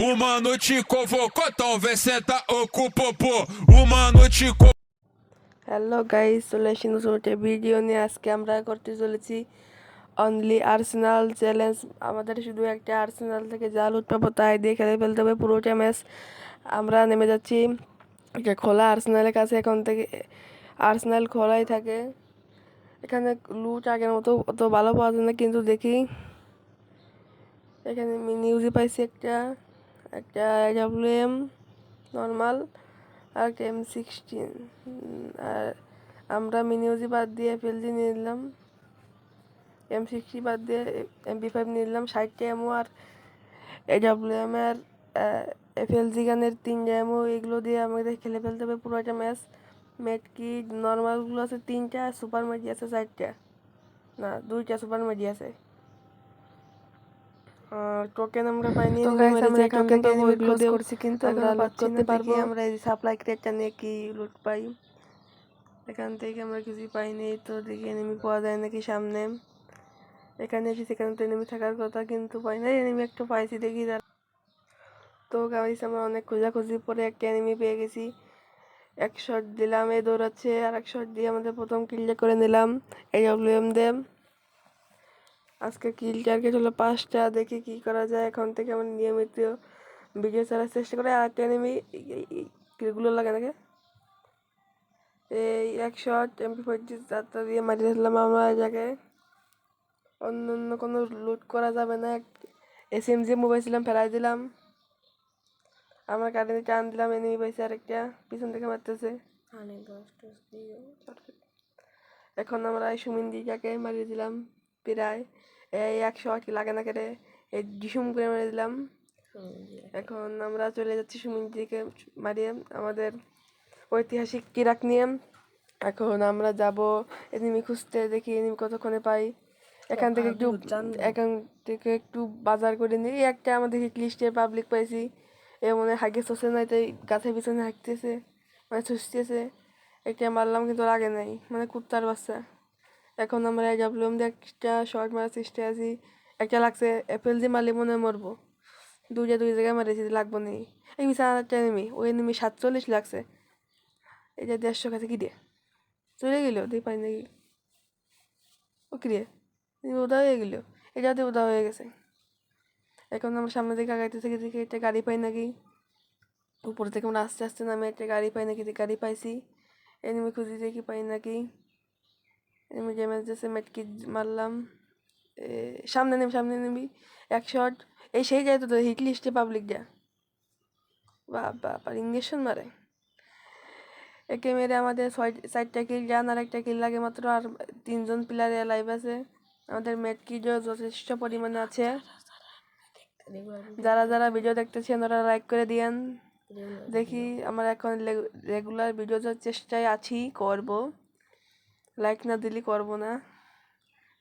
Uma noite convocou, talvez senta o popô. Uma noite hello guys, চলে এসেছি নতুন একটা ভিডিও নিয়ে। আজকে আমরা করতে চলেছি অনলি আর্সেনাল চ্যালেঞ্জ। আমাদের শুধু একটা আর্সেনাল থেকে যা লুট পাবো তাই দিয়ে খেলে ফেলতে হবে পুরোটা ম্যাচ। আমরা নেমে যাচ্ছি একটা খোলা আর্সেনালের কাছে। এখন থেকে আর্সেনাল খোলাই থাকে, এখানে লুট আগের মতো অত ভালো পাওয়া যায় না, কিন্তু দেখি এখানে নিউজে পাইছি একটা একটা AWM নর্মাল আর একটা M16। আর আমরা মিনিউজি বাদ দিয়ে FLG নিয়ে নিলাম, M60 বাদ দিয়ে MP5 নিয়ে নিলাম, 60টা এমও আর AWM আর FLG গানের 3টা এমও। এগুলো দিয়ে আমাদের খেলে ফেলতে হবে পুরোটা ম্যাচ। মেট কি নর্মালগুলো আছে 3টা, সুপার মেডি আছে 4টা, না 2টা সুপার মেডি আছে। টোকেন আমরা পাইনি, তো গাইস আমরা এখান টোকেন থেকে পাবো এনিমি এগুলো ক্লোজ দিয়ে করছি, কিন্তু আমরা এখনো লুট পাচ্ছি করতে না। পারবো। দেখি আমরা এই সাপ্লাই ক্রেটটা নিয়ে কি লুট পাই। এখান থেকে আমরা কিছুই পাইনি, তো দেখি এনিমি পাওয়া যায় নাকি সামনে। এখানে এসে সেখানে তো এনিমি থাকার কথা, কিন্তু পাই না। এনিমি একটা পাইছি দেখি তার। তো গাইস আমরা অনেক খোঁজাখুঁজি পরে একটা এনিমি পেয়ে গেছি। এক শট দিলাম, এ দৌড়াচ্ছে, আর এক শট দিয়ে আমাদের প্রথম কিলটা করে নিলাম AWM দিয়ে। আজকে কিল টার্গেট হলো 5টা। দেখি কি করা যায়। এখন থেকে আমরা নিয়মিত ভিডিও ছাড়ার চেষ্টা করি। আর একটা এনিমি কিলগুলো লাগে নাকি এই এক শট MP40 যাত্রা দিয়ে মারিয়ে দিলাম আমরা এই জায়গায়। অন্য অন্য কোনো লুট করা যাবে না। SMG মোবাইল ছিলাম, ফেলাই দিলাম। আমার কাটিয়ে টান দিলাম, এনিমি পাইছে আরেকটা, পিছন থেকে মারতেছে। এখন আমরা এই সুমিন্দিটাকে মারিয়ে দিলাম প্রায় এই 100 কি লাগে না কেটে এই ডিসুম করে মেরে দিলাম। এখন আমরা চলে যাচ্ছি সুমিন্দিকে মারিয়ে আমাদের ঐতিহাসিক কিরাক নিয়ে। এখন আমরা যাব এনিমি খুঁজতে, দেখি এনিমি কতক্ষণে পাই। এখান থেকে একটু বাজার করে নিই। একটা আমাদের লিস্টে পাবলিক পাইছি, এ মনে হয় হাগে চষে নাই, তাই গাছের পিছনে হাঁটতেছে, মানে চুষতেছে। একটা মারলাম কিন্তু লাগে নাই, মানে কুত্তার বাচ্চা। এখন আমরা AWM দিয়ে একটা শর্ট মারার চেষ্টা আছি। একটা লাগছে, FLG মারলে মনে হয় মরবো। দুই জায়গায় মারেছি, লাগবো নেই। এই বিছানা একটা এনিমি, ওই এনিমি 47 লাগছে। এটা 150 কাছে কি দিয়ে চলে গেল, দিয়ে পাই নাকি ও কি রে, উদা হয়ে গেল, এটাতে উদা হয়ে গেছে। এখন আমরা সামনে দিকে আগাইতে থেকে দেখি একটা গাড়ি পাই নাকি। উপর থেকে আমরা আস্তে আস্তে নামে একটা গাড়ি পাই নাকি, গাড়ি পাইছি। এনিমি খুঁজি দেখি পাই নাকি। এনিমি ড্যামেজ দিয়েছে, মেটকি মারলাম। সামনে নেবি এক শট। এই সেই যায় তো হিট লিস্টে পাবলিক যা, বাবা ইঞ্জেকশন মারে। একে মেরে আমাদের 4টা কিল ডান, আর একটা কিল লাগে মাত্র। আর 3জন প্লেয়ার লাইভ আছে। আমাদের মেটকিটও যথেষ্ট পরিমাণে আছে। যারা যারা ভিডিও দেখতেছেন ওরা লাইক করে দিয়েন। দেখি আমরা এখন রেগুলার ভিডিও দেওয়ার চেষ্টায় আছি, করব। লাইক না দিলে করব না।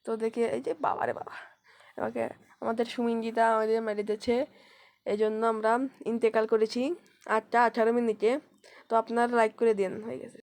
তো দেখি এই যে বাবারে বাবা, আমাকে আমাদের সুমিঞ্জিতা আমাদের মেরে দিয়েছে। এই জন্য আমরা ইন্তেকাল করেছি 8টা 18 মিনিটে। তো আপনারা লাইক করে দিন, হয়ে গেছে।